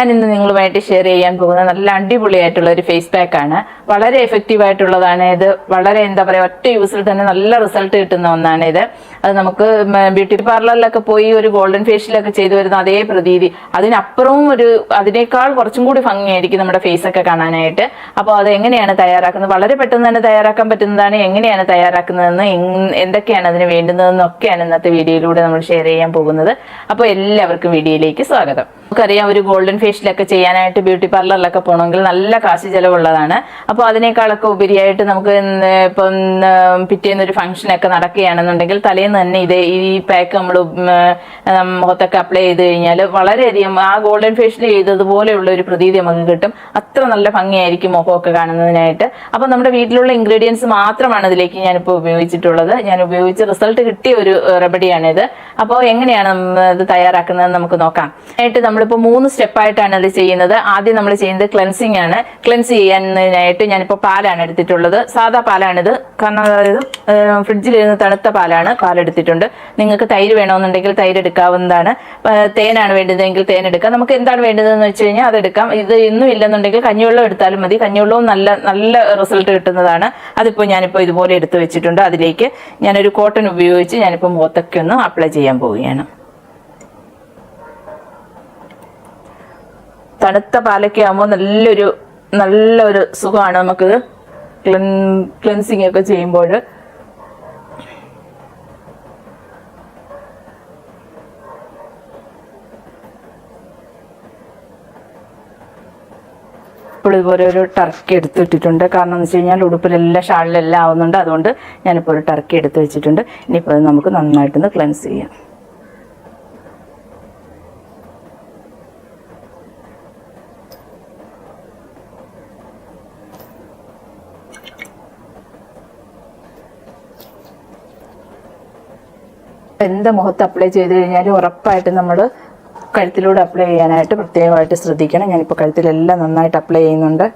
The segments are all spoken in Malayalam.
ഞാൻ ഇന്ന് നിങ്ങളുമായിട്ട് ഷെയർ ചെയ്യാൻ പോകുന്ന നല്ല അടിപൊളിയായിട്ടുള്ള ഒരു ഫേസ് പാക്ക് ആണ്. വളരെ എഫക്റ്റീവ് ആയിട്ടുള്ളതാണ് ഇത്. വളരെ എന്താ പറയുക, ഒറ്റ യൂസിൽ തന്നെ നല്ല റിസൾട്ട് കിട്ടുന്ന ഒന്നാണ് ഇത്. അത് നമുക്ക് ബ്യൂട്ടി പാർലറിലൊക്കെ പോയി ഒരു ഗോൾഡൻ ഫേഷ്യലൊക്കെ ചെയ്തു വരുന്ന അതേ പ്രതീതി, അതിനപ്പുറവും അതിനേക്കാൾ കുറച്ചും കൂടി ഭംഗിയായിരിക്കും നമ്മുടെ ഫേസ് ഒക്കെ കാണാനായിട്ട്. അപ്പോൾ അത് എങ്ങനെയാണ് തയ്യാറാക്കുന്നത്, വളരെ പെട്ടെന്ന് തന്നെ തയ്യാറാക്കാൻ പറ്റുന്നതാണ്. എങ്ങനെയാണ് തയ്യാറാക്കുന്നതെന്ന്, എന്തൊക്കെയാണ് അതിന് വേണ്ടുന്നതെന്നൊക്കെയാണ് ഇന്നത്തെ വീഡിയോയിലൂടെ നമ്മൾ ഷെയർ ചെയ്യാൻ പോകുന്നത്. അപ്പോൾ എല്ലാവർക്കും വീഡിയോയിലേക്ക് സ്വാഗതം. നമുക്കറിയാം, ഒരു ഗോൾഡൻ ഫേഷ്യലൊക്കെ ചെയ്യാനായിട്ട് ബ്യൂട്ടി പാർലറിലൊക്കെ പോകണമെങ്കിൽ നല്ല കാശ് ചിലവുള്ളതാണ്. അപ്പോൾ അതിനേക്കാളൊക്കെ ഉപരിയായിട്ട് നമുക്ക് ഇപ്പം പിറ്റേന്ന് ഒരു ഫംഗ്ഷനൊക്കെ നടക്കുകയാണെന്നുണ്ടെങ്കിൽ തലേന്ന് തന്നെ ഈ പാക്ക് നമ്മൾ മുഖത്തൊക്കെ അപ്ലൈ ചെയ്ത് കഴിഞ്ഞാൽ വളരെയധികം ആ ഗോൾഡൻ ഫേഷ്യൽ ചെയ്തതുപോലെയുള്ള ഒരു പ്രതീതി നമുക്ക് കിട്ടും. അത്ര നല്ല ഭംഗിയായിരിക്കും മുഖമൊക്കെ കാണുന്നതിനായിട്ട്. അപ്പോൾ നമ്മുടെ വീട്ടിലുള്ള ഇൻഗ്രീഡിയൻസ് മാത്രമാണ് ഇതിലേക്ക് ഞാനിപ്പോൾ ഉപയോഗിച്ചിട്ടുള്ളത്. ഞാൻ ഉപയോഗിച്ച് റിസൾട്ട് കിട്ടിയ ഒരു റെമഡിയാണിത്. അപ്പോൾ എങ്ങനെയാണ് ഇത് തയ്യാറാക്കുന്നത് നമുക്ക് നോക്കാം. നമ്മളിപ്പോൾ 3 സ്റ്റെപ്പായിട്ടാണ് അത് ചെയ്യുന്നത്. ആദ്യം നമ്മൾ ചെയ്യുന്നത് ക്ലെൻസിങ് ആണ്. ക്ലെൻസ് ചെയ്യാനായിട്ട് ഞാനിപ്പോൾ പാലാണ് എടുത്തിട്ടുള്ളത്. സാധാ പാലാണിത്, കാരണം അതായത് ഫ്രിഡ്ജിൽ ഇരുന്ന് തണുത്ത പാലെടുത്തിട്ടുണ്ട്. നിങ്ങൾക്ക് തൈര് വേണമെന്നുണ്ടെങ്കിൽ തൈര് എടുക്കാവുന്നതാണ്. തേനാണ് വേണ്ടതെങ്കിൽ തേൻ എടുക്കാം. നമുക്ക് എന്താണ് വേണ്ടതെന്ന് വെച്ച് കഴിഞ്ഞാൽ അതെടുക്കാം. ഇത് ഇന്നും ഇല്ലെന്നുണ്ടെങ്കിൽ കഞ്ഞിവെള്ളം എടുത്താലും മതി. കഞ്ഞിവെള്ളവും നല്ല റിസൾട്ട് കിട്ടുന്നതാണ്. ഞാനിപ്പോൾ ഇതുപോലെ എടുത്തു വെച്ചിട്ടുണ്ട്. അതിലേക്ക് ഞാനൊരു കോട്ടൺ ഉപയോഗിച്ച് ഞാനിപ്പോൾ മുഖത്തൊക്കെ ഒന്ന് അപ്ലൈ ചെയ്യാൻ പോവുകയാണ്. തണുത്ത പാലൊക്കെ ആകുമ്പോൾ നല്ലൊരു സുഖമാണ് നമുക്ക് ക്ലെൻസിങ് ഒക്കെ ചെയ്യുമ്പോൾ. ഇപ്പോൾ ഇതുപോലെ ഒരു ടർക്കി എടുത്തിട്ടിട്ടുണ്ട്. കാരണം എന്ന് വെച്ച് കഴിഞ്ഞാൽ ഉടുപ്പിലെല്ലാം ഷാളിലെല്ലാം ആവുന്നുണ്ട്. അതുകൊണ്ട് ഞാനിപ്പോൾ ഒരു ടർക്കി എടുത്ത് വെച്ചിട്ടുണ്ട്. ഇനിയിപ്പോൾ അത് നമുക്ക് നന്നായിട്ടൊന്ന് ക്ലെൻസ് ചെയ്യാം. എന്ത് മുഖത്ത് അപ്ലൈ ചെയ്ത് കഴിഞ്ഞാലും ഉറപ്പായിട്ട് നമ്മൾ കഴുത്തിലൂടെ അപ്ലൈ ചെയ്യാനായിട്ട് പ്രത്യേകമായിട്ട് ശ്രദ്ധിക്കണം. ഞാനിപ്പോൾ കഴുത്തിലെല്ലാം നന്നായിട്ട് അപ്ലൈ ചെയ്യുന്നുണ്ട്.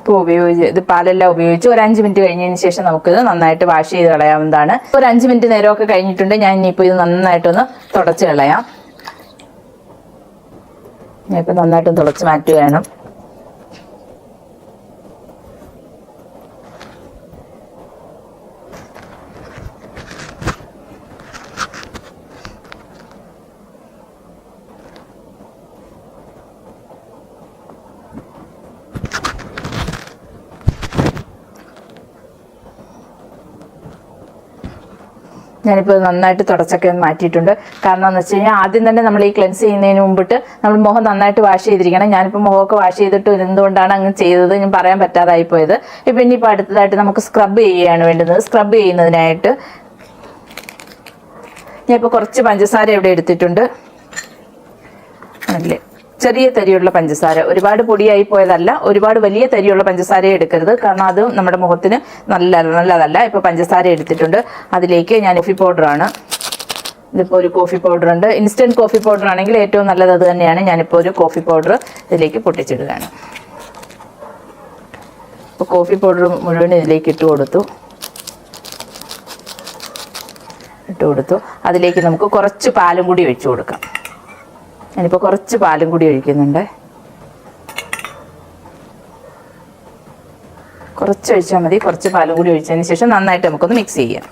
ഇപ്പോൾ ഇത് പാലെല്ലാം ഉപയോഗിച്ച് ഒരു 5 മിനിറ്റ് കഴിഞ്ഞതിന് ശേഷം നമുക്കിത് നന്നായിട്ട് വാഷ് ചെയ്ത് കളയാവുന്നതാണ്. ഒരു 5 മിനിറ്റ് നേരമൊക്കെ കഴിഞ്ഞിട്ടുണ്ട്. ഞാൻ ഇനിയിപ്പോൾ ഇത് നന്നായിട്ടൊന്ന് തുടച്ച് കളയാം. ഞാനിപ്പോൾ നന്നായിട്ടൊന്ന് തുടച്ച് മാറ്റുകയാണ്. ഞാനിപ്പോൾ നന്നായിട്ട് തുടച്ചൊക്കെ മാറ്റിയിട്ടുണ്ട്. കാരണം എന്ന് വെച്ച് കഴിഞ്ഞാൽ ആദ്യം തന്നെ നമ്മൾ ഈ ക്ലെൻസ് ചെയ്യുന്നതിന് മുമ്പിട്ട് നമ്മൾ മുഖം നന്നായിട്ട് വാഷ് ചെയ്തിരിക്കണം. ഞാനിപ്പോൾ മുഖമൊക്കെ വാഷ് ചെയ്തിട്ട് എന്തുകൊണ്ടാണ് അങ്ങനെ ചെയ്തത് ഞാൻ പറയാൻ പറ്റാതായി പോയത്. ഇപ്പം ഇനിയിപ്പോൾ അടുത്തതായിട്ട് നമുക്ക് സ്ക്രബ് ചെയ്യുകയാണ് വേണ്ടുന്നത്. സ്ക്രബ് ചെയ്യുന്നതിനായിട്ട് ഞാനിപ്പോൾ കുറച്ച് പഞ്ചസാര ഇവിടെ എടുത്തിട്ടുണ്ട്. അല്ലേ, ചെറിയ തരിയുള്ള പഞ്ചസാര, ഒരുപാട് പൊടിയായി പോയതല്ല, ഒരുപാട് വലിയ തരിയുള്ള പഞ്ചസാര എടുക്കരുത്. കാരണം അത് നമ്മുടെ മുഖത്തിന് നല്ലതല്ല. ഇപ്പോൾ പഞ്ചസാര എടുത്തിട്ടുണ്ട്. അതിലേക്ക് ഞാൻ കോഫി പൗഡറാണ്. ഇതിപ്പോൾ ഒരു കോഫി പൗഡർ ഉണ്ട്. ഇൻസ്റ്റൻറ്റ് കോഫി പൗഡർ ആണെങ്കിൽ ഏറ്റവും നല്ലത് അത് തന്നെയാണ്. ഞാനിപ്പോൾ ഒരു കോഫി പൗഡർ ഇതിലേക്ക് പൊട്ടിച്ചിടുകയാണ്. ഇപ്പോൾ കോഫി പൗഡർ മുഴുവൻ ഇതിലേക്ക് ഇട്ട് കൊടുത്തു. അതിലേക്ക് നമുക്ക് കുറച്ച് പാലും കൂടി ഒഴിച്ചു കൊടുക്കാം. ഞാനിപ്പോൾ കുറച്ച് പാലും കൂടി ഒഴിക്കുന്നുണ്ട്. കുറച്ച് ഒഴിച്ചാൽ മതി. കുറച്ച് പാലും കൂടി ഒഴിച്ചതിന് ശേഷം നന്നായിട്ട് നമുക്കൊന്ന് മിക്സ് ചെയ്യാം.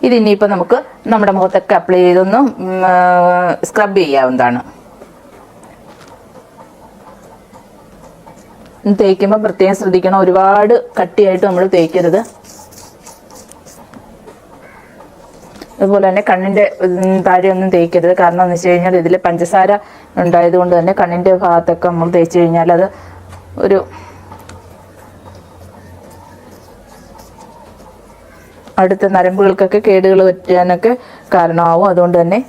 ഇതിനിപ്പോൾ നമുക്ക് നമ്മുടെ മുഖത്തൊക്കെ അപ്ലൈ ചെയ്തൊന്ന് സ്ക്രബ് ചെയ്യാവുന്നതാണ്. തേക്കുമ്പോൾ പ്രത്യേകം ശ്രദ്ധിക്കണം, ഒരുപാട് കട്ടിയായിട്ട് നമ്മൾ തേക്കരുത്. അതുപോലെ തന്നെ കണ്ണിൻ്റെ താഴെയൊന്നും തേക്കരുത്. കാരണം എന്ന് വെച്ച് കഴിഞ്ഞാൽ ഇതിൽ പഞ്ചസാര ഉണ്ടായതുകൊണ്ട് തന്നെ കണ്ണിൻ്റെ ഭാഗത്തൊക്കെ നമ്മൾ തേച്ച് കഴിഞ്ഞാൽ അത് ഒരു അടുത്ത നരമ്പുകൾക്കൊക്കെ കേടുകൾ പറ്റാനൊക്കെ കാരണമാവും. അതുകൊണ്ട് തന്നെ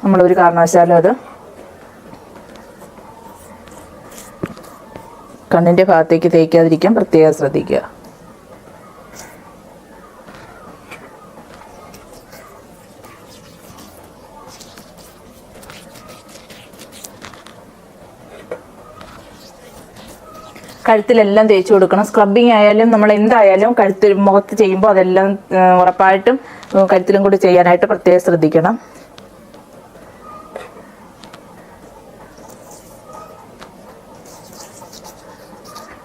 നമ്മളൊരു കാരണവശാലും അത് കണ്ണിൻ്റെ ഭാഗത്തേക്ക് തേക്കാതിരിക്കാൻ പ്രത്യേകം ശ്രദ്ധിക്കുക. കഴുത്തിലെല്ലാം തേച്ച് കൊടുക്കണം. സ്ക്രബിങ് ആയാലും നമ്മൾ എന്തായാലും കഴുത്തിൽ മുഖത്ത് ചെയ്യുമ്പോൾ അതെല്ലാം ഉറപ്പായിട്ടും കഴുത്തിലും കൂടി ചെയ്യാനായിട്ട് പ്രത്യേകം ശ്രദ്ധിക്കണം.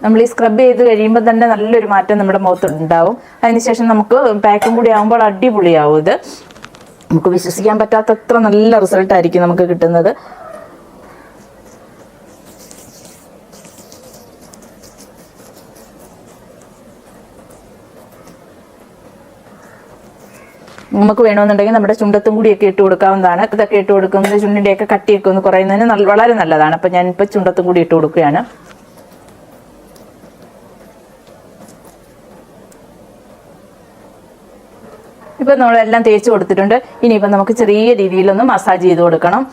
നമ്മൾ ഈ സ്ക്രബ് ചെയ്ത് കഴിയുമ്പോൾ തന്നെ നല്ലൊരു മാറ്റം നമ്മുടെ മുഖത്ത് ഉണ്ടാവും. അതിനുശേഷം നമുക്ക് പാക്കും കൂടി ആകുമ്പോൾ അടിപൊളിയാവും. ഇത് നമുക്ക് വിശ്വസിക്കാൻ പറ്റാത്തത്ര നല്ല റിസൾട്ടായിരിക്കും നമുക്ക് കിട്ടുന്നത്. നമുക്ക് വേണമെന്നുണ്ടെങ്കിൽ നമ്മുടെ ചുണ്ടത്തും കൂടിയൊക്കെ ഇട്ട് കൊടുക്കാവുന്നതാണ്. ഇതൊക്കെ ഇട്ട് കൊടുക്കുന്നത് ചുണ്ടിൻ്റെയൊക്കെ കട്ടിയൊക്കെ ഒന്ന് കുറയുന്നതിന് വളരെ നല്ലതാണ്. അപ്പം ഞാനിപ്പോൾ ചുണ്ടത്തും കൂടി ഇട്ട് കൊടുക്കുകയാണ്. ഇപ്പം നമ്മളെല്ലാം തേച്ച് കൊടുത്തിട്ടുണ്ട്. ഇനിയിപ്പം നമുക്ക് ചെറിയ രീതിയിലൊന്ന് മസാജ് ചെയ്ത് കൊടുക്കണം,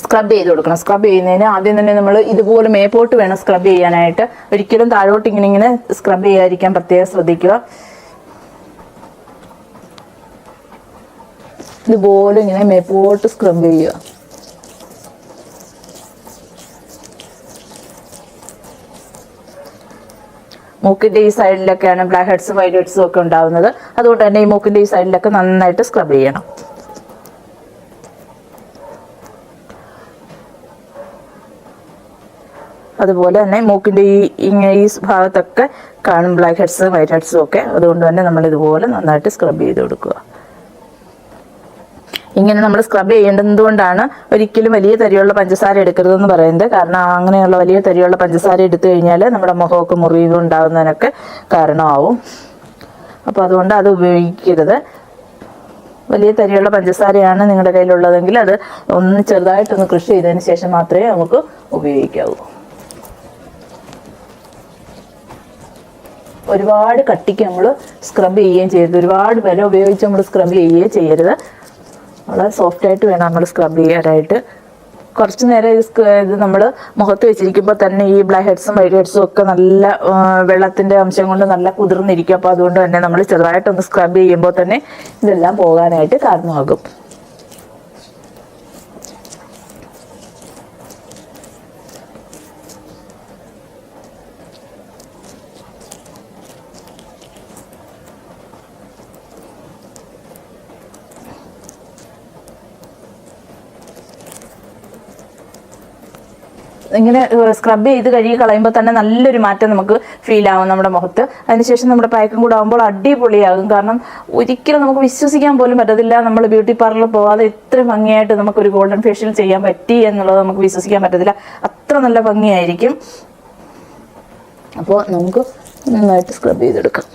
സ്ക്രബ് ചെയ്ത് കൊടുക്കണം. സ്ക്രബ് ചെയ്യുന്നതിന് ആദ്യം തന്നെ നമ്മൾ ഇതുപോലെ മേപ്പോട്ട് വേണം സ്ക്രബ് ചെയ്യാനായിട്ട്. ഒരിക്കലും താഴോട്ട് ഇങ്ങനെ സ്ക്രബ് ചെയ്യാതിരിക്കാൻ പ്രത്യേകം ശ്രദ്ധിക്കുക. ഇതുപോലെ ഇങ്ങനെ മേപ്പോട്ട് സ്ക്രബ് ചെയ്യുക. മൂക്കിൻ്റെ ഈ സൈഡിലൊക്കെയാണ് ബ്ലാക്ക് ഹെഡ്സും വൈറ്റ് ഹെഡ്സും ഒക്കെ ഉണ്ടാവുന്നത്. അതുകൊണ്ട് തന്നെ ഈ മൂക്കിൻ്റെ ഈ സൈഡിലൊക്കെ നന്നായിട്ട് സ്ക്രബ് ചെയ്യണം. അതുപോലെ തന്നെ മൂക്കിൻ്റെ ഈ ഭാഗത്തൊക്കെ കാണും ബ്ലാക്ക് ഹെഡ്സും വൈറ്റ് ഹെഡ്സും ഒക്കെ. അതുകൊണ്ട് തന്നെ നമ്മൾ ഇതുപോലെ നന്നായിട്ട് സ്ക്രബ് ചെയ്ത് കൊടുക്കുക. ഇങ്ങനെ നമ്മൾ സ്ക്രബ് ചെയ്യേണ്ടതുകൊണ്ടാണ് ഒരിക്കലും വലിയ തരിയുള്ള പഞ്ചസാര എടുക്കരുതെന്ന് പറയുന്നത്. കാരണം അങ്ങനെയുള്ള വലിയ തരിയുള്ള പഞ്ചസാര എടുത്തു കഴിഞ്ഞാൽ നമ്മുടെ മുഖമൊക്കെ മുറിവ് ഉണ്ടാകുന്നതിനൊക്കെ കാരണമാവും. അപ്പോൾ അതുകൊണ്ട് അത് ഉപയോഗിക്കരുത്. വലിയ തരിയുള്ള പഞ്ചസാരയാണ് നിങ്ങളുടെ കയ്യിലുള്ളതെങ്കിൽ അത് ഒന്ന് ചെറുതായിട്ടൊന്ന് കൃഷി ചെയ്തതിന് ശേഷം മാത്രമേ നമുക്ക് ഉപയോഗിക്കാവൂ. ഒരുപാട് കട്ടിക്ക് നമ്മൾ സ്ക്രബ് ചെയ്യുകയും ചെയ്യരുത്. ഒരുപാട് ബലം ഉപയോഗിച്ച് നമ്മൾ സ്ക്രബ് ചെയ്യുകയും ചെയ്യരുത്. വളരെ സോഫ്റ്റായിട്ട് വേണം നമ്മൾ സ്ക്രബ് ചെയ്യാനായിട്ട്. കുറച്ച് നേരം ഇത് നമ്മൾ മുഖത്ത് വെച്ചിരിക്കുമ്പോൾ തന്നെ ഈ ബ്ലാക്ക് ഹെഡ്സും വൈറ്റ് ഹെഡ്സും ഒക്കെ നല്ല വെള്ളത്തിൻ്റെ അംശം കൊണ്ട് നല്ല കുതിർന്നിരിക്കും. അപ്പോൾ അതുകൊണ്ട് തന്നെ നമ്മൾ ചെറുതായിട്ടൊന്ന് സ്ക്രബ് ചെയ്യുമ്പോൾ തന്നെ ഇതെല്ലാം പോകാനായിട്ട് കാരണമാകും. ഇങ്ങനെ സ്ക്രബ് ചെയ്ത് കഴുകി കളയുമ്പോൾ തന്നെ നല്ലൊരു മാറ്റം നമുക്ക് ഫീൽ ആവും നമ്മുടെ മുഖത്ത്. അതിനുശേഷം നമ്മുടെ പാക്കും കൂടെ ആകുമ്പോൾ അടിപൊളിയാകും. കാരണം ഒരിക്കലും നമുക്ക് വിശ്വസിക്കാൻ പോലും പറ്റത്തില്ല നമ്മൾ ബ്യൂട്ടി പാർലറിൽ പോകാതെ ഇത്ര ഭംഗിയായിട്ട് നമുക്കൊരു ഗോൾഡൻ ഫേഷ്യൽ ചെയ്യാൻ പറ്റി എന്നുള്ളത് നമുക്ക് വിശ്വസിക്കാൻ പറ്റത്തില്ല. അത്ര നല്ല ഭംഗിയായിരിക്കും. അപ്പോൾ നമുക്ക് നന്നായിട്ട് സ്ക്രബ് ചെയ്തെടുക്കാം.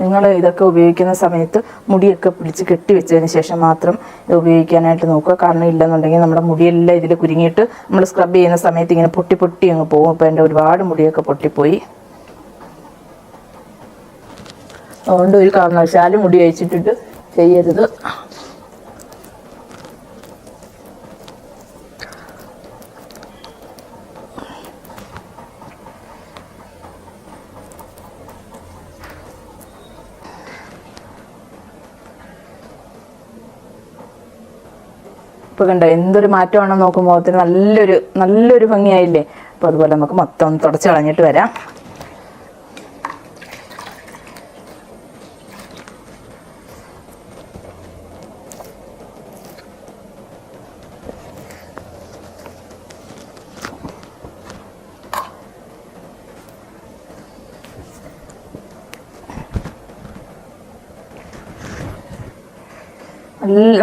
നിങ്ങൾ ഇതൊക്കെ ഉപയോഗിക്കുന്ന സമയത്ത് മുടിയൊക്കെ പിടിച്ച് കെട്ടി വെച്ചതിന് ശേഷം മാത്രം ഇത് ഉപയോഗിക്കാനായിട്ട് നോക്കുക. കാരണം ഇല്ലെന്നുണ്ടെങ്കിൽ നമ്മുടെ മുടിയെല്ലാം ഇതിൽ കുരുങ്ങിയിട്ട് നമ്മൾ സ്ക്രബ് ചെയ്യുന്ന സമയത്ത് ഇങ്ങനെ പൊട്ടി പൊട്ടി അങ്ങ് പോകും. അപ്പോൾ എൻ്റെ ഒരുപാട് മുടിയൊക്കെ പൊട്ടിപ്പോയി. അതുകൊണ്ട് ഒരു കാരണവശാലും മുടി അയച്ചിട്ടിട്ട് ചെയ്യരുത്. ഇപ്പോൾ കണ്ടോ എന്തൊരു മാറ്റമാണെന്ന് നോക്കുമ്പോൾ മുഖത്തിന് നല്ലൊരു ഭംഗിയായില്ലേ. അപ്പോൾ അതുപോലെ നമുക്ക് മൊത്തം ഒന്ന് തുടച്ച് കളഞ്ഞിട്ട് വരാം.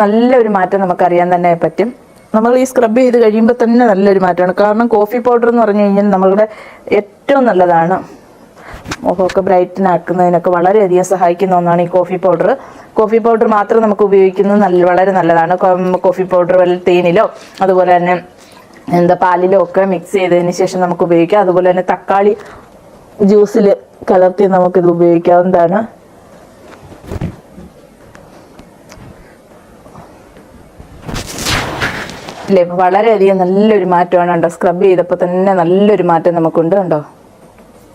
നല്ലൊരു മാറ്റം നമുക്കറിയാൻ തന്നെ പറ്റും. നമ്മൾ ഈ സ്ക്രബ് ചെയ്ത് കഴിയുമ്പോൾ തന്നെ നല്ലൊരു മാറ്റമാണ്. കാരണം കോഫി പൗഡർ എന്ന് പറഞ്ഞു കഴിഞ്ഞാൽ നമ്മളുടെ ഏറ്റവും നല്ലതാണ്. മുഖമൊക്കെ ബ്രൈറ്റൻ ആക്കുന്നതിനൊക്കെ വളരെയധികം സഹായിക്കുന്ന ഒന്നാണ് ഈ കോഫി പൗഡർ. കോഫി പൗഡർ മാത്രം നമുക്ക് ഉപയോഗിക്കുന്നത് വളരെ നല്ലതാണ്. കോഫി പൗഡർ വല്ല തേനിലോ അതുപോലെ തന്നെ പാലിലോ ഒക്കെ മിക്സ് ചെയ്തതിന് ശേഷം നമുക്ക് ഉപയോഗിക്കാം. അതുപോലെ തന്നെ തക്കാളി ജ്യൂസിൽ കലർത്തി നമുക്കിത് ഉപയോഗിക്കാവുന്നതാണ്. അല്ലേ? വളരെയധികം നല്ലൊരു മാറ്റമാണ് കേട്ടോ. സ്ക്രബ് ചെയ്തപ്പോൾ തന്നെ നല്ലൊരു മാറ്റം നമുക്കുണ്ട് കണ്ടോ.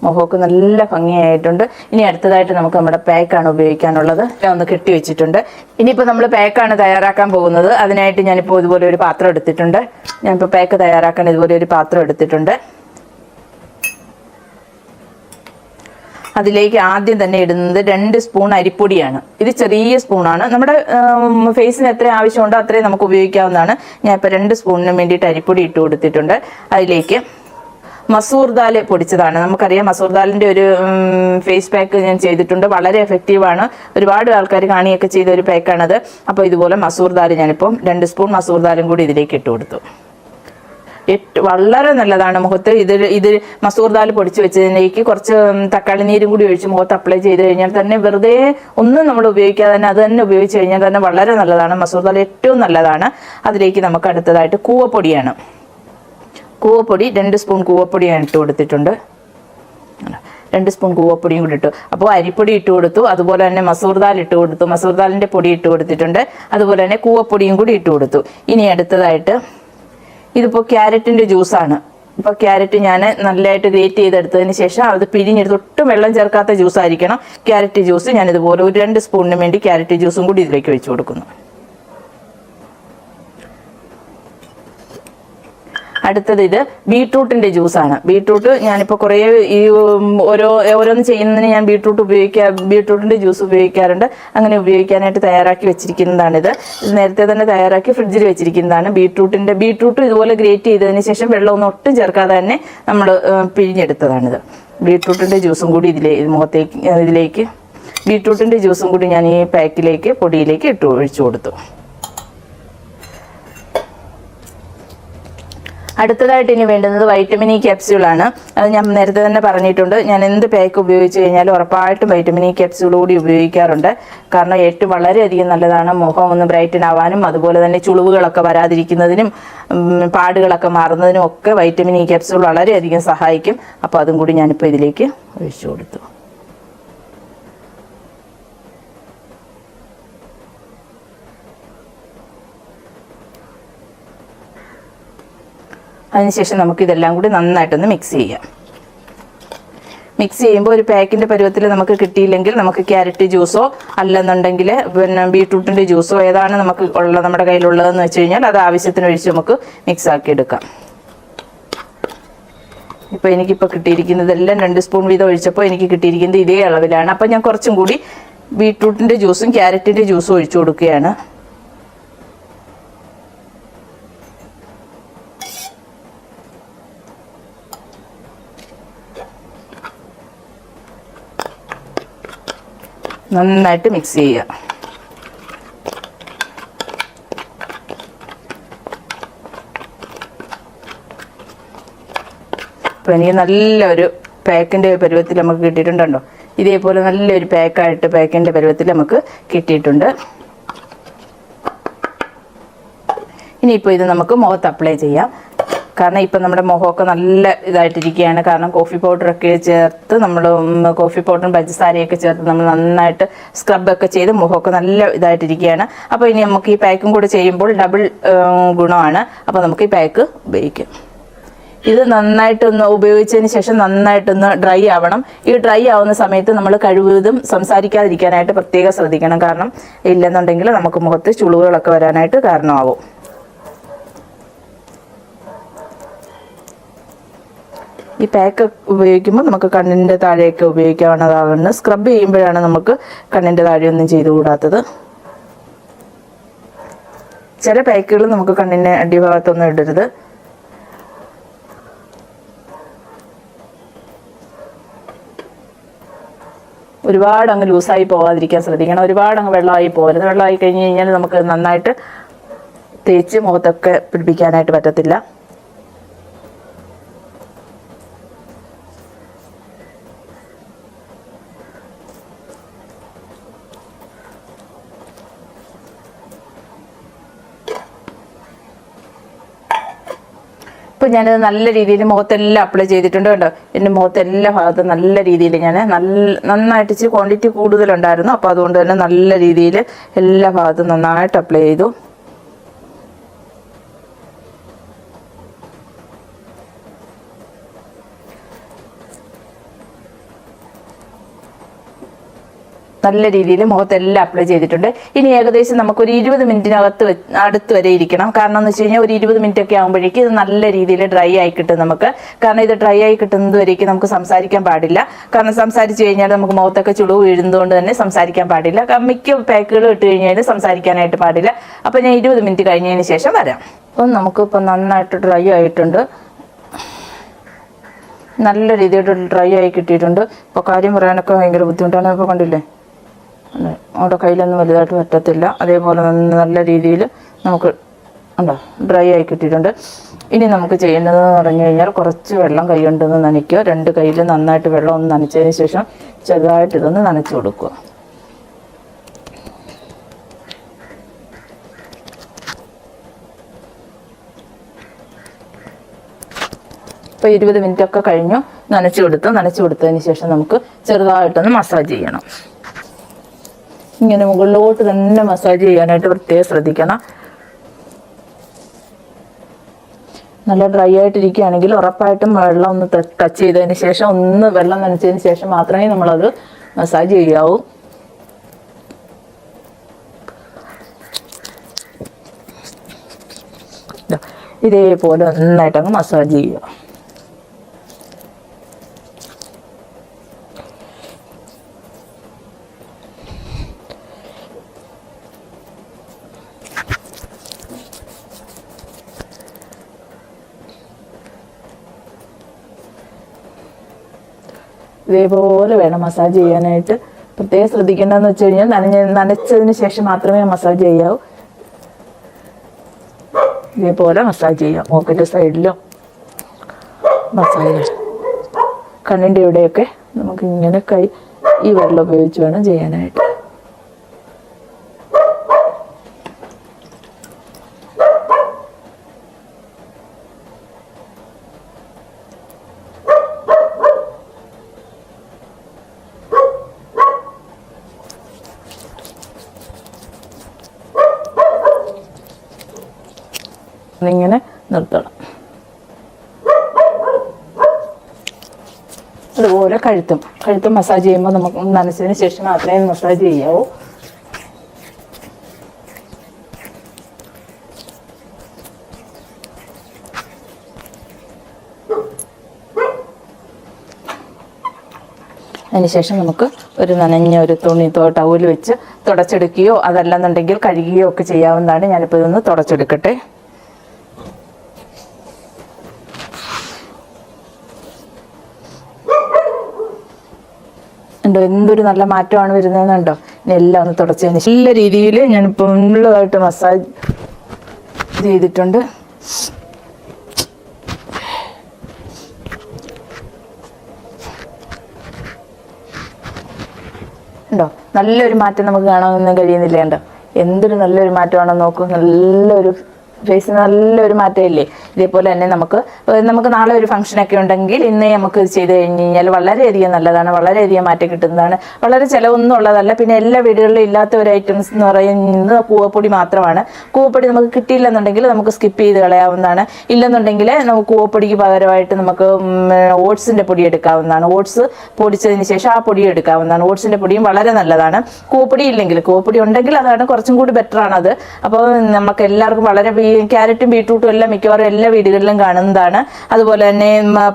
മുഖമൊക്കെ നല്ല ഭംഗിയായിട്ടുണ്ട്. ഇനി അടുത്തതായിട്ട് നമുക്ക് നമ്മുടെ പാക്കാണ് ഉപയോഗിക്കാനുള്ളത്. ഒന്ന് കെട്ടി വെച്ചിട്ടുണ്ട്. ഇനിയിപ്പോൾ നമ്മൾ പാക്കാണ് തയ്യാറാക്കാൻ പോകുന്നത്. അതിനായിട്ട് ഞാനിപ്പോൾ ഇതുപോലെ ഒരു പാത്രം എടുത്തിട്ടുണ്ട്. ഞാനിപ്പോൾ പാക്ക് തയ്യാറാക്കാൻ ഇതുപോലെ ഒരു പാത്രം എടുത്തിട്ടുണ്ട്. അതിലേക്ക് ആദ്യം തന്നെ ഇടുന്നത് 2 സ്പൂൺ അരിപ്പൊടിയാണ്. ഇത് ചെറിയ സ്പൂണാണ്. നമ്മുടെ ഫേസിന് എത്ര ആവശ്യമുണ്ടോ അത്രയും നമുക്ക് ഉപയോഗിക്കാവുന്നതാണ്. ഞാൻ ഇപ്പോൾ 2 സ്പൂണിന് വേണ്ടിയിട്ട് അരിപ്പൊടി ഇട്ട് കൊടുത്തിട്ടുണ്ട്. അതിലേക്ക് മസൂർ ദാൽ പൊടിച്ചതാണ്. നമുക്കറിയാം മസൂർ ദാലിൻ്റെ ഒരു ഫേസ് പാക്ക് ഞാൻ ചെയ്തിട്ടുണ്ട്. വളരെ എഫക്റ്റീവാണ്. ഒരുപാട് ആൾക്കാർ കാണിയൊക്കെ ചെയ്ത ഒരു പാക്കാണത്. അപ്പോൾ ഇതുപോലെ മസൂർ ദാൽ ഞാനിപ്പം 2 സ്പൂൺ മസൂർ ദാലും കൂടി ഇതിലേക്ക് ഇട്ട് കൊടുത്തു. വളരെ നല്ലതാണ് മുഖത്ത്. ഇത് മസൂർ ദാൽ പൊടിച്ച് വെച്ചതിലേക്ക് കുറച്ച് തക്കാളി നീരും കൂടി ഒഴിച്ച് മുഖത്ത് അപ്ലൈ ചെയ്ത് കഴിഞ്ഞാൽ തന്നെ വെറുതെ ഒന്നും നമ്മൾ ഉപയോഗിക്കാതെ തന്നെ അത് തന്നെ ഉപയോഗിച്ച് കഴിഞ്ഞാൽ തന്നെ വളരെ നല്ലതാണ്. മസൂർ ദാൽ ഏറ്റവും നല്ലതാണ്. അതിലേക്ക് നമുക്ക് അടുത്തതായിട്ട് കൂവപ്പൊടിയാണ്. കൂവപ്പൊടി 2 സ്പൂൺ കൂവപ്പൊടി ഞാൻ ഇട്ട് കൊടുത്തിട്ടുണ്ട്. 2 സ്പൂൺ കൂവപ്പൊടിയും കൂടി ഇട്ടു. അപ്പോൾ അരിപ്പൊടി ഇട്ട് കൊടുത്തു, അതുപോലെ തന്നെ മസൂർ ദാൽ ഇട്ട് കൊടുത്തു, മസൂർ ദാലിൻ്റെ പൊടി ഇട്ട് കൊടുത്തിട്ടുണ്ട്, അതുപോലെ തന്നെ കൂവപ്പൊടിയും കൂടി ഇട്ട് കൊടുത്തു. ഇനി അടുത്തതായിട്ട് ഇതിപ്പോൾ ക്യാരറ്റിൻ്റെ ജ്യൂസാണ്. ഇപ്പോൾ ക്യാരറ്റ് ഞാൻ നല്ലതായിട്ട് ഗ്രേറ്റ് ചെയ്തെടുത്തതിന് ശേഷം അത് പിഴിഞ്ഞെടുത്ത് ഒട്ടും വെള്ളം ചേർക്കാത്ത ജ്യൂസ് ആയിരിക്കണം. ക്യാരറ്റ് ജ്യൂസ് ഞാൻ ഇതുപോലെ ഒരു 2 സ്പൂണിന് വേണ്ടി ക്യാരറ്റ് ജ്യൂസും കൂടി ഇതിലേക്ക് ഒഴിച്ചു കൊടുക്കുന്നു. അടുത്തത് ഇത് ബീട്രൂട്ടിൻ്റെ ജ്യൂസാണ്. ബീട്രൂട്ട് ഞാനിപ്പോൾ കുറേ ഈ ഓരോന്ന് ചെയ്യുന്നതിന് ഞാൻ ബീട്രൂട്ടിൻ്റെ ജ്യൂസ് ഉപയോഗിക്കാറുണ്ട്. അങ്ങനെ ഉപയോഗിക്കാനായിട്ട് തയ്യാറാക്കി വെച്ചിരിക്കുന്നതാണിത്. ഇത് നേരത്തെ തന്നെ തയ്യാറാക്കി ഫ്രിഡ്ജിൽ വെച്ചിരിക്കുന്നതാണ്. ബീട്രൂട്ട് ഇതുപോലെ ഗ്രേറ്റ് ചെയ്തതിന് ശേഷം വെള്ളമൊന്നും ഒട്ടും ചേർക്കാതെ തന്നെ നമ്മൾ പിഴിഞ്ഞെടുത്തതാണിത്. ബീട്രൂട്ടിൻ്റെ ജ്യൂസും കൂടി ഇതിലേക്ക് ബീട്രൂട്ടിൻ്റെ ജ്യൂസും കൂടി ഞാൻ ഈ പാക്കിലേക്ക് പൊടിയിലേക്ക് ഒഴിച്ചു കൊടുത്തു. അടുത്തതായിട്ട് ഇനി വേണ്ടുന്നത് വൈറ്റമിൻ ഇ ക്യാപ്സ്യൂളാണ്. അത് ഞാൻ നേരത്തെ തന്നെ പറഞ്ഞിട്ടുണ്ട്. ഞാൻ എന്ത് പാക്ക് ഉപയോഗിച്ച് കഴിഞ്ഞാലും ഉറപ്പായിട്ടും വൈറ്റമിൻ ഇ ക്യാപ്സ്യൂൾ കൂടി ഉപയോഗിക്കാറുണ്ട്. കാരണം ഏറ്റവും വളരെയധികം നല്ലതാണ്. മുഖം ഒന്ന് ബ്രൈറ്റൻ ആവാനും അതുപോലെ തന്നെ ചുളിവുകളൊക്കെ വരാതിരിക്കുന്നതിനും പാടുകളൊക്കെ മാറുന്നതിനും ഒക്കെ വൈറ്റമിൻ ഇ ക്യാപ്സ്യൂൾ വളരെയധികം സഹായിക്കും. അപ്പോൾ അതും കൂടി ഞാനിപ്പോൾ ഇതിലേക്ക് ഒഴിച്ചു കൊടുത്തു. അതിനുശേഷം നമുക്ക് ഇതെല്ലാം കൂടി നന്നായിട്ടൊന്ന് മിക്സ് ചെയ്യാം. മിക്സ് ചെയ്യുമ്പോൾ ഒരു പാക്കിൻ്റെ പരുവത്തിൽ നമുക്ക് കിട്ടിയില്ലെങ്കിൽ നമുക്ക് ക്യാരറ്റ് ജ്യൂസോ അല്ലെന്നുണ്ടെങ്കിൽ പിന്നെ ബീട്രൂട്ടിൻ്റെ ജ്യൂസോ ഏതാണ് നമ്മുടെ കയ്യിലുള്ളതെന്ന് വെച്ച് കഴിഞ്ഞാൽ അത് ആവശ്യത്തിന് ഒഴിച്ച് നമുക്ക് മിക്സ് ആക്കി എടുക്കാം. ഇപ്പോൾ എനിക്കിപ്പോൾ കിട്ടിയിരിക്കുന്നതെല്ലാം 2 സ്പൂൺ വീതം ഒഴിച്ചപ്പോൾ എനിക്ക് കിട്ടിയിരിക്കുന്നത് ഇതേ അളവിലാണ്. അപ്പോൾ ഞാൻ കുറച്ചും കൂടി ബീട്രൂട്ടിൻ്റെ ജ്യൂസും ക്യാരറ്റിൻ്റെ ജ്യൂസും ഒഴിച്ചു കൊടുക്കുകയാണ്. നന്നായിട്ട് മിക്സ് ചെയ്യുക. അപ്പോൾ എനിക്ക് നല്ലൊരു പാക്കിൻ്റെ പരുവത്തിൽ നമുക്ക് കിട്ടിയിട്ടുണ്ടോ. ഇതേപോലെ നല്ലൊരു പാക്കിൻ്റെ പരുവത്തിൽ നമുക്ക് കിട്ടിയിട്ടുണ്ട്. ഇനിയിപ്പോൾ ഇത് നമുക്ക് മുഖത്ത് അപ്ലൈ ചെയ്യാം. കാരണം ഇപ്പം നമ്മുടെ മുഖമൊക്കെ നല്ല ഇതായിട്ടിരിക്കുകയാണ്. കാരണം കോഫി പൗഡറൊക്കെ ചേർത്ത് കോഫി പൗഡറും പഞ്ചസാരയൊക്കെ ചേർത്ത് നമ്മൾ നന്നായിട്ട് സ്ക്രബൊക്കെ ചെയ്ത് മുഖമൊക്കെ നല്ല ഇതായിട്ടിരിക്കുകയാണ്. അപ്പോൾ ഇനി നമുക്ക് ഈ പാക്കും കൂടെ ചെയ്യുമ്പോൾ ഡബിൾ ഗുണമാണ്. അപ്പോൾ നമുക്ക് ഈ പാക്ക് ഉപയോഗിക്കാം. ഇത് നന്നായിട്ടൊന്ന് ഉപയോഗിച്ചതിന് ശേഷം നന്നായിട്ടൊന്ന് ഡ്രൈ ആവണം. ഈ ഡ്രൈ ആവുന്ന സമയത്ത് നമ്മൾ കഴിവതും സംസാരിക്കാതിരിക്കാനായിട്ട് പ്രത്യേകം ശ്രദ്ധിക്കണം. കാരണം ഇല്ലെന്നുണ്ടെങ്കിൽ നമുക്ക് മുഖത്ത് ചുളിവുകളൊക്കെ വരാനായിട്ട് കാരണമാവും. ഈ പാക്ക് ഉപയോഗിക്കുമ്പോൾ നമുക്ക് കണ്ണിൻ്റെ താഴെയൊക്കെ ഉപയോഗിക്കാവുന്നതാണ്. സ്ക്രബ് ചെയ്യുമ്പോഴാണ് നമുക്ക് കണ്ണിൻ്റെ താഴെയൊന്നും ചെയ്തുകൂടാത്തത്. ചില പാക്കുകൾ നമുക്ക് കണ്ണിൻ്റെ അടിഭാഗത്തൊന്നും ഇടരുത്. ഒരുപാട് അങ്ങ് ലൂസായി പോകാതിരിക്കാൻ ശ്രദ്ധിക്കണം. ഒരുപാട് അങ്ങ് വെള്ളമായി പോകരുത്. വെള്ളമായി കഴിഞ്ഞ് കഴിഞ്ഞാൽ നമുക്ക് നന്നായിട്ട് തേച്ച് മുഖത്തൊക്കെ പിടിപ്പിക്കാനായിട്ട് പറ്റത്തില്ല. ഇപ്പോൾ ഞാനത് നല്ല രീതിയിൽ മുഖത്തെല്ലാം അപ്ലൈ ചെയ്തിട്ടുണ്ട് കേട്ടോ. എൻ്റെ മുഖത്ത് എല്ലാ ഭാഗത്തും നല്ല രീതിയിൽ ഞാൻ നന്നായിട്ട് ഇച്ചിരി ക്വാണ്ടിറ്റി കൂടുതലുണ്ടായിരുന്നു. അപ്പോൾ അതുകൊണ്ട് തന്നെ നല്ല രീതിയിൽ എല്ലാ ഭാഗത്തും നന്നായിട്ട് അപ്ലൈ ചെയ്തു. നല്ല രീതിയിൽ മുഖത്തെല്ലാം അപ്ലൈ ചെയ്തിട്ടുണ്ട്. ഇനി ഏകദേശം നമുക്കൊരു 20 മിനിറ്റിനകത്ത് അടുത്ത് വരെ ഇരിക്കണം. കാരണം എന്ന് വെച്ച് കഴിഞ്ഞാൽ ഒരു 20 മിനിറ്റ് ഒക്കെ ആകുമ്പോഴേക്കും ഇത് നല്ല രീതിയിൽ ഡ്രൈ ആയി കിട്ടും നമുക്ക്. കാരണം ഇത് ഡ്രൈ ആയി കിട്ടുന്നത് വരേക്കും നമുക്ക് സംസാരിക്കാൻ പാടില്ല. കാരണം സംസാരിച്ച് കഴിഞ്ഞാൽ നമുക്ക് മുഖത്തൊക്കെ ചുളിവ് വീഴുന്നതുകൊണ്ട് തന്നെ സംസാരിക്കാൻ പാടില്ല. മിക്ക പാക്കുകൾ ഇട്ട് കഴിഞ്ഞാൽ സംസാരിക്കാനായിട്ട് പാടില്ല. അപ്പോൾ ഞാൻ 20 മിനിറ്റ് കഴിഞ്ഞതിന് ശേഷം വരാം. അപ്പം നമുക്കിപ്പോൾ നന്നായിട്ട് ഡ്രൈ ആയിട്ടുണ്ട്, നല്ല രീതിയിൽ ഡ്രൈ ആയി കിട്ടിയിട്ടുണ്ട്. ഇപ്പോൾ കാര്യം പറയാനൊക്കെ ഭയങ്കര ബുദ്ധിമുട്ടാണ്. ഇപ്പോൾ കണ്ടില്ലേ, അവിടെ കയ്യിലൊന്നും വലുതായിട്ട് പറ്റത്തില്ല. അതേപോലെ നല്ല രീതിയിൽ നമുക്ക് ഉണ്ടോ ഡ്രൈ ആയി കിട്ടിയിട്ടുണ്ട്. ഇനി നമുക്ക് ചെയ്യേണ്ടതെന്ന് പറഞ്ഞു കഴിഞ്ഞാൽ കുറച്ച് വെള്ളം കൈ കൊണ്ടൊന്ന് നനയ്ക്കുക. 2 കയ്യിൽ നന്നായിട്ട് വെള്ളം ഒന്ന് നനച്ചതിന് ശേഷം ചെറുതായിട്ട് ഇതൊന്ന് നനച്ചു കൊടുക്കുക. ഇപ്പോൾ 20 മിനിറ്റ് ഒക്കെ കഴിഞ്ഞു. നനച്ചു കൊടുത്തതിന് ശേഷം നമുക്ക് ചെറുതായിട്ടൊന്ന് മസാജ് ചെയ്യണം. ഇങ്ങനെ മുകളിലോട്ട് തന്നെ മസാജ് ചെയ്യാനായിട്ട് പ്രത്യേകം ശ്രദ്ധിക്കണം. നല്ല ഡ്രൈ ആയിട്ടിരിക്കുകയാണെങ്കിൽ ഉറപ്പായിട്ടും വെള്ളം ഒന്ന് ടച്ച് ചെയ്തതിന് ശേഷം ഒന്ന് വെള്ളം നനച്ചതിന് ശേഷം മാത്രമേ നമ്മളത് മസാജ് ചെയ്യാവൂ. ഇതേപോലെ നന്നായിട്ടങ്ങ് മസാജ് ചെയ്യുക. ഇതേപോലെ വേണം മസാജ് ചെയ്യാനായിട്ട്. പ്രത്യേകം ശ്രദ്ധിക്കേണ്ടതെന്ന് വെച്ച് കഴിഞ്ഞാൽ നനച്ചതിന് ശേഷം മാത്രമേ മസാജ് ചെയ്യാവൂ. ഇതേപോലെ മസാജ് ചെയ്യാം. മൂക്കിൻ്റെ സൈഡിലും മസാജ്, കണ്ണിൻ്റെ ഇവിടെയൊക്കെ നമുക്ക് ഇങ്ങനെ ഈ വെള്ളം ഉപയോഗിച്ച് വേണം ചെയ്യാനായിട്ട്. ഇങ്ങനെ നിർത്തണം. അതുപോലെ കഴുത്തും മസാജ് ചെയ്യുമ്പോൾ നമുക്ക് നനച്ചതിന് ശേഷം മാത്രമേ മസാജ് ചെയ്യാവൂ. അതിനുശേഷം നമുക്ക് ഒരു നനഞ്ഞ ഒരു തുണി ടവൽ വെച്ച് തുടച്ചെടുക്കുകയോ അതല്ലെന്നുണ്ടെങ്കിൽ കഴുകുകയോ ഒക്കെ ചെയ്യാവുന്നതാണ്. ഞാനിപ്പോൾ ഇതൊന്ന് തുടച്ചെടുക്കട്ടെ. ഉണ്ടോ, എന്തൊരു നല്ല മാറ്റമാണ് വരുന്നതെന്നുണ്ടോ. ഇനി എല്ലാം ഒന്ന് തുടച്ചതിന് നല്ല രീതിയിൽ ഞാനിപ്പോൾ ഫുള്ളായിട്ട് മസാജ് ചെയ്തിട്ടുണ്ട്. ഉണ്ടോ, നല്ലൊരു മാറ്റം നമുക്ക് കാണാനൊന്നും കഴിയുന്നില്ല. ഉണ്ടോ, എന്തൊരു നല്ലൊരു മാറ്റമാണെന്ന് നോക്കൂ. നല്ലൊരു ഫേസ് നല്ലൊരു മാറ്റമില്ലേ. ഇതേപോലെ തന്നെ നമുക്ക് നാളെ ഒരു ഫംഗ്ഷനൊക്കെ ഉണ്ടെങ്കിൽ ഇന്നേ നമുക്ക് ചെയ്ത് കഴിഞ്ഞ് കഴിഞ്ഞാൽ വളരെയധികം നല്ലതാണ്, വളരെയധികം മാറ്റം കിട്ടുന്നതാണ്. വളരെ ചിലവൊന്നും ഉള്ളതല്ല. പിന്നെ എല്ലാ വീടുകളിലും ഇല്ലാത്ത ഒരു ഐറ്റംസ് എന്ന് പറയുന്നത് കൂവപ്പൊടി മാത്രമാണ്. കൂവപ്പൊടി നമുക്ക് കിട്ടിയില്ലെന്നുണ്ടെങ്കിൽ നമുക്ക് സ്കിപ്പ് ചെയ്ത് കളയാവുന്നതാണ്. ഇല്ലെന്നുണ്ടെങ്കിൽ നമുക്ക് കൂവപ്പൊടിക്ക് പകരമായിട്ട് നമുക്ക് ഓട്സിൻ്റെ പൊടി എടുക്കാവുന്നതാണ്. ഓട്സ് പൊടിച്ചതിന് ശേഷം ആ പൊടി എടുക്കാവുന്നതാണ്. ഓട്സിൻ്റെ പൊടിയും വളരെ നല്ലതാണ്. കൂവപ്പൊടി ഇല്ലെങ്കിൽ, കൂവപ്പൊടി ഉണ്ടെങ്കിൽ അതാണ് കുറച്ചും കൂടി ബെറ്റർ ആണത്. അപ്പോൾ നമുക്ക് എല്ലാവർക്കും വളരെ ക്യാരറ്റും ബീട്രൂട്ടും എല്ലാം മിക്കവാറും എല്ലാ വീടുകളിലും കാണുന്നതാണ്. അതുപോലെ തന്നെ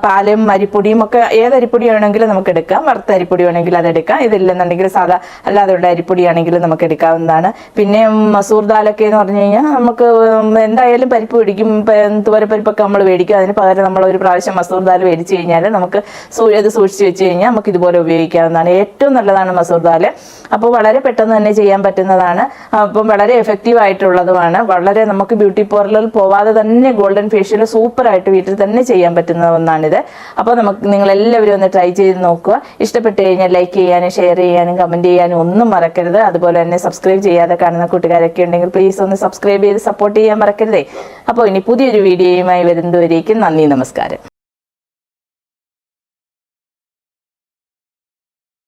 പാലും അരിപ്പൊടിയും ഒക്കെ ഏത് അരിപ്പൊടി വേണമെങ്കിലും നമുക്ക് എടുക്കാം. വറുത്ത അരിപ്പൊടി വേണമെങ്കിൽ അതെടുക്കാം. ഇതില്ലെന്നുണ്ടെങ്കിൽ സാധാ അല്ലാതെയുള്ള അരിപ്പൊടിയാണെങ്കിലും നമുക്ക് എടുക്കാവുന്നതാണ്. പിന്നെ മസൂർ ദാലൊക്കെ എന്ന് പറഞ്ഞു കഴിഞ്ഞാൽ നമുക്ക് എന്തായാലും പരിപ്പ് പിടിക്കും, തുവരപ്പരിപ്പൊക്കെ നമ്മൾ മേടിക്കും. അതിന് പകരം നമ്മൾ ഒരു പ്രാവശ്യം മസൂർ ദാൽ മേടിച്ച് കഴിഞ്ഞാൽ നമുക്ക് അത് സൂക്ഷിച്ച് വെച്ച് കഴിഞ്ഞാൽ നമുക്ക് ഇതുപോലെ ഉപയോഗിക്കാവുന്നതാണ്. ഏറ്റവും നല്ലതാണ് മസൂർ ദാൽ. അപ്പോൾ വളരെ പെട്ടെന്ന് തന്നെ ചെയ്യാൻ പറ്റുന്നതാണ്. അപ്പം വളരെ എഫക്റ്റീവ് ആയിട്ടുള്ളതുമാണ്. വളരെ നമുക്ക് ബ്യൂട്ടി പാർലറിൽ പോവാതെ തന്നെ ഗോൾഡൻ ഫേഷ്യൽ സൂപ്പറായിട്ട് വീട്ടിൽ തന്നെ ചെയ്യാൻ പറ്റുന്ന ഒന്നാണിത്. അപ്പോൾ നിങ്ങൾ എല്ലാവരും ഒന്ന് ട്രൈ ചെയ്ത് നോക്കുക. ഇഷ്ടപ്പെട്ട് കഴിഞ്ഞാൽ ലൈക്ക് ചെയ്യാനും ഷെയർ ചെയ്യാനും കമൻറ്റ് ചെയ്യാനും ഒന്നും മറക്കരുത്. അതുപോലെ തന്നെ സബ്സ്ക്രൈബ് ചെയ്യാതെ കാണുന്ന കൂട്ടുകാരൊക്കെ ഉണ്ടെങ്കിൽ പ്ലീസ് ഒന്ന് സബ്സ്ക്രൈബ് ചെയ്ത് സപ്പോർട്ട് ചെയ്യാൻ മറക്കരുതേ. അപ്പോൾ ഇനി പുതിയൊരു വീഡിയോയുമായി വരുന്നതുവരേക്കും നന്ദി, നമസ്കാരം.